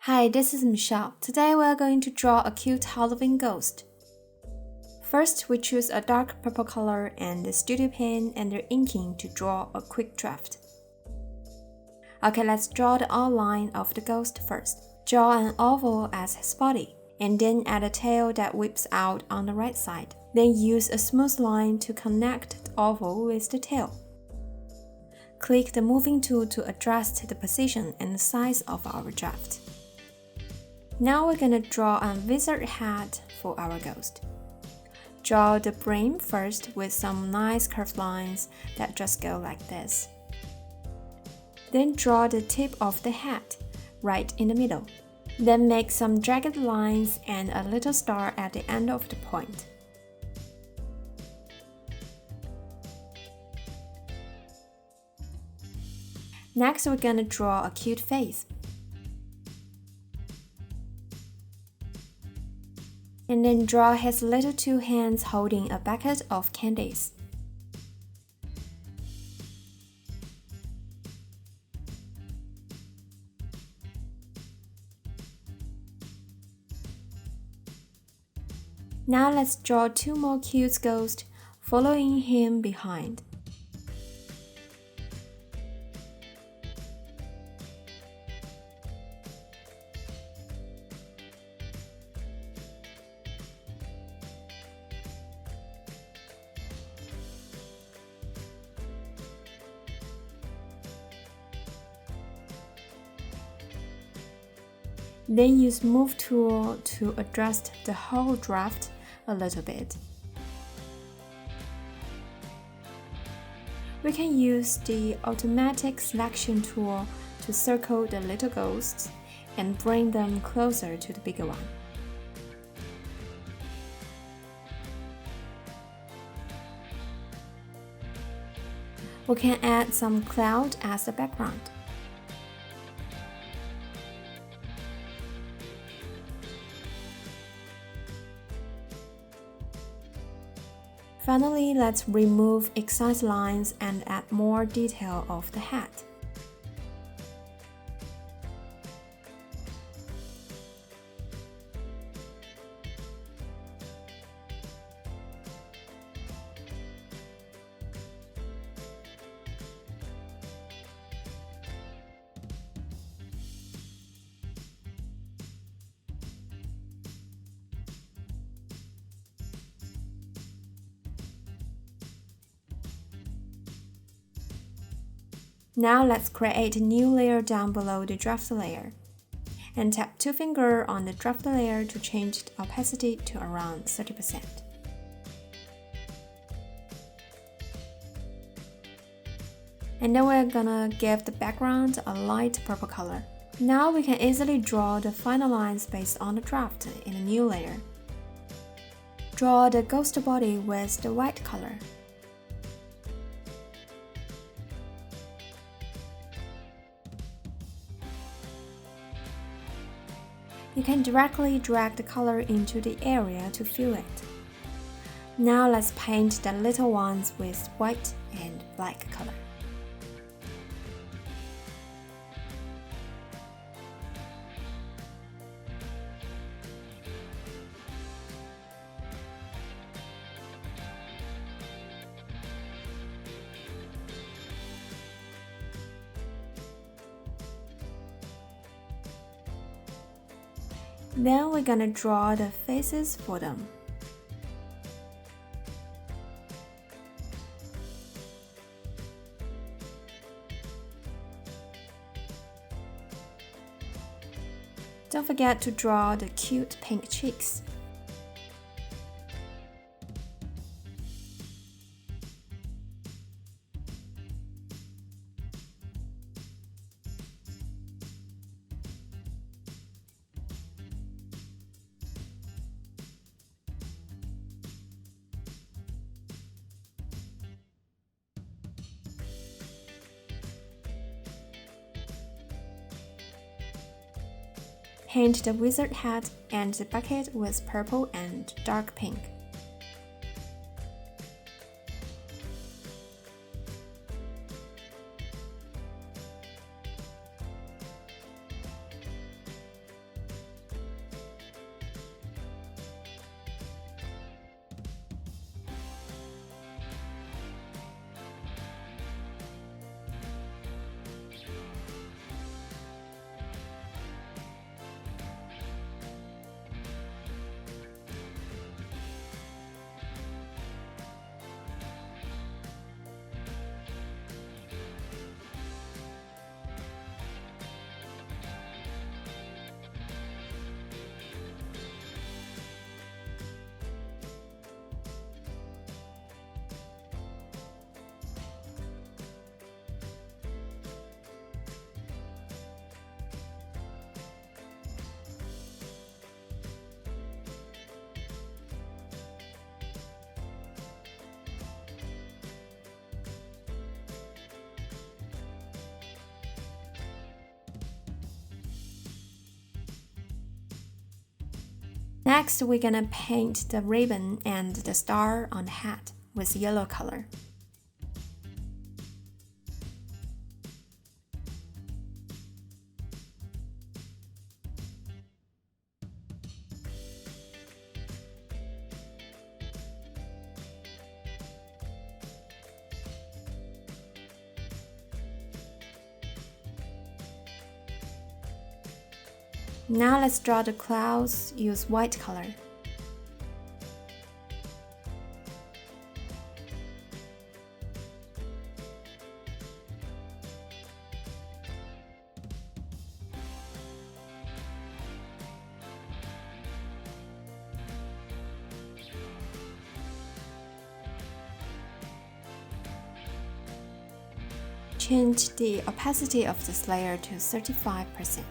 Hi, this is Michelle. Today we are going to draw a cute Halloween ghost. First, we choose a dark purple color and the studio pen and the inking to draw a quick draft. Okay, let's draw the outline of the ghost first. Draw an oval as his body, and then add a tail that whips out on the right side. Then use a smooth line to connect the oval with the tail. Click the moving tool to adjust the position and the size of our draft. Now we're gonna draw a wizard hat for our ghost. Draw the brim first with some nice curved lines that just go like this. Then draw the tip of the hat right in the middle. Then make some jagged lines and a little star at the end of the point. Next, we're gonna draw a cute face. And then draw his little two hands holding a bucket of candies. Now let's draw two more cute ghosts following him behind. Then use Move tool to adjust the whole draft a little bit. We can use the automatic selection tool to circle the little ghosts and bring them closer to the bigger one. We can add some cloud as the background. Finally, let's remove excess lines and add more detail of the hat. Now let's create a new layer down below the draft layer. And tap two fingers on the draft layer to change the opacity to around 30%. And then we're gonna give the background a light purple color. Now we can easily draw the final lines based on the draft in a new layer. Draw the ghost body with the white color. You can directly drag the color into the area to fill it. Now let's paint the little ones with white and black color. Then we're gonna draw the faces for them. Don't forget to draw the cute pink cheeks. Paint the wizard hat and the bucket with purple and dark pink. Next, we're gonna paint the ribbon and the star on the hat with yellow color. Now let's draw the clouds, use white color. Change the opacity of this layer to 35%.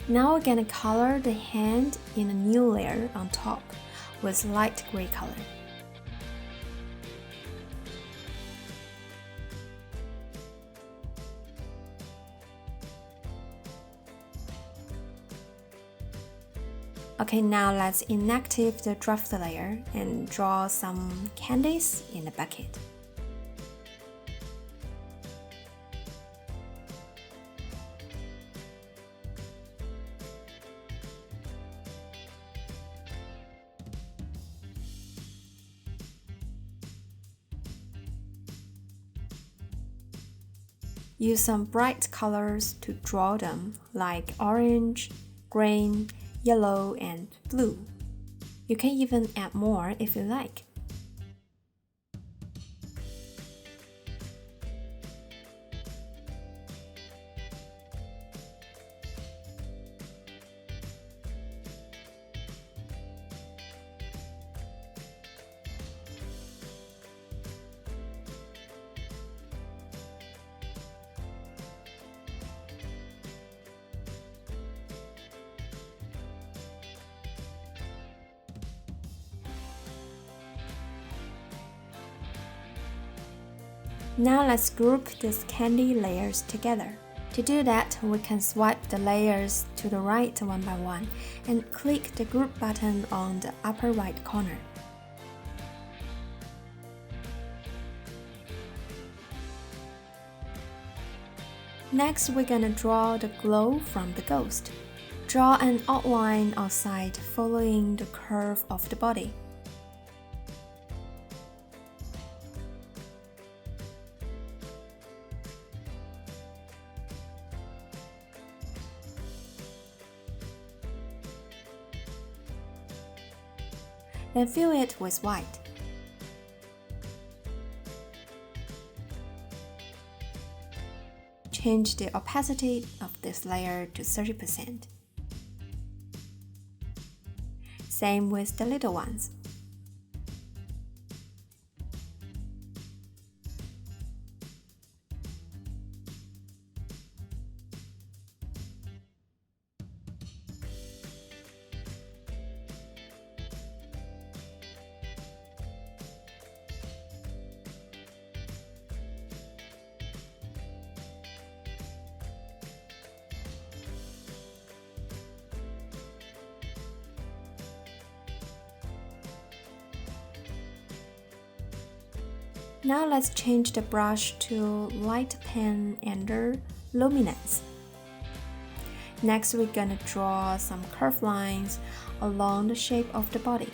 Now we're gonna color the hand in a new layer on top with light gray color. Okay, now let's inactive the draft layer and draw some candies in the bucket. Use some bright colors to draw them, like orange, green, yellow, and blue. You can even add more if you like. Now let's group these candy layers together. To do that, we can swipe the layers to the right one by one and click the group button on the upper right corner. Next, we're gonna draw the glow from the ghost. Draw an outline outside following the curve of the body. Then fill it with white. Change the opacity of this layer to 30%. Same with the little ones. Now let's change the brush to light pen and luminance. Next, we're gonna draw some curved lines along the shape of the body.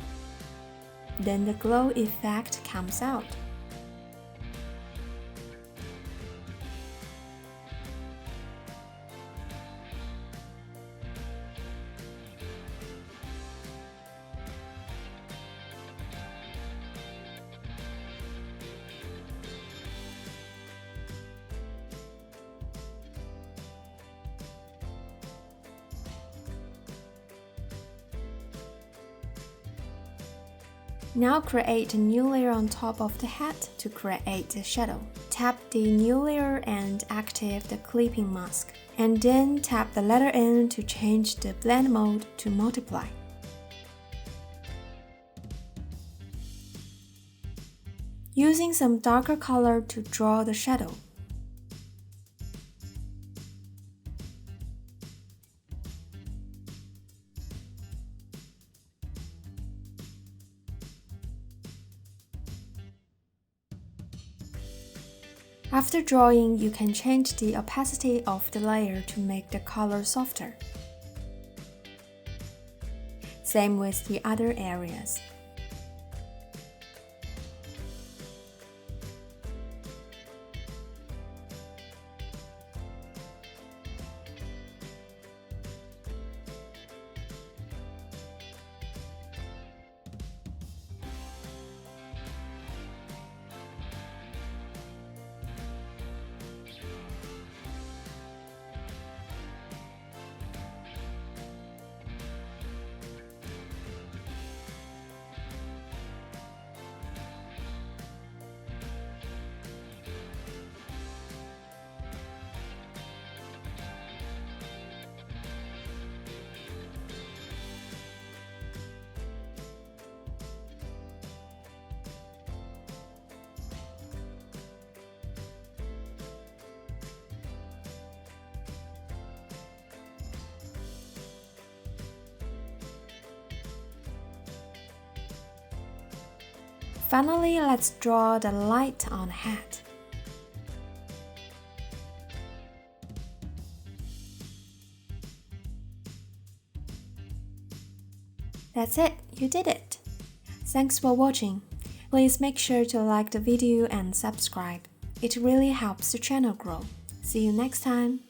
Then the glow effect comes out. Now create a new layer on top of the hat to create a shadow. Tap the new layer and activate the clipping mask. And then tap the letter N to change the blend mode to multiply. Using some darker color to draw the shadow. After drawing, you can change the opacity of the layer to make the color softer. Same with the other areas. Finally, let's draw the light on the hat. That's it, you did it! Thanks for watching. Please make sure to like the video and subscribe. It really helps the channel grow. See you next time!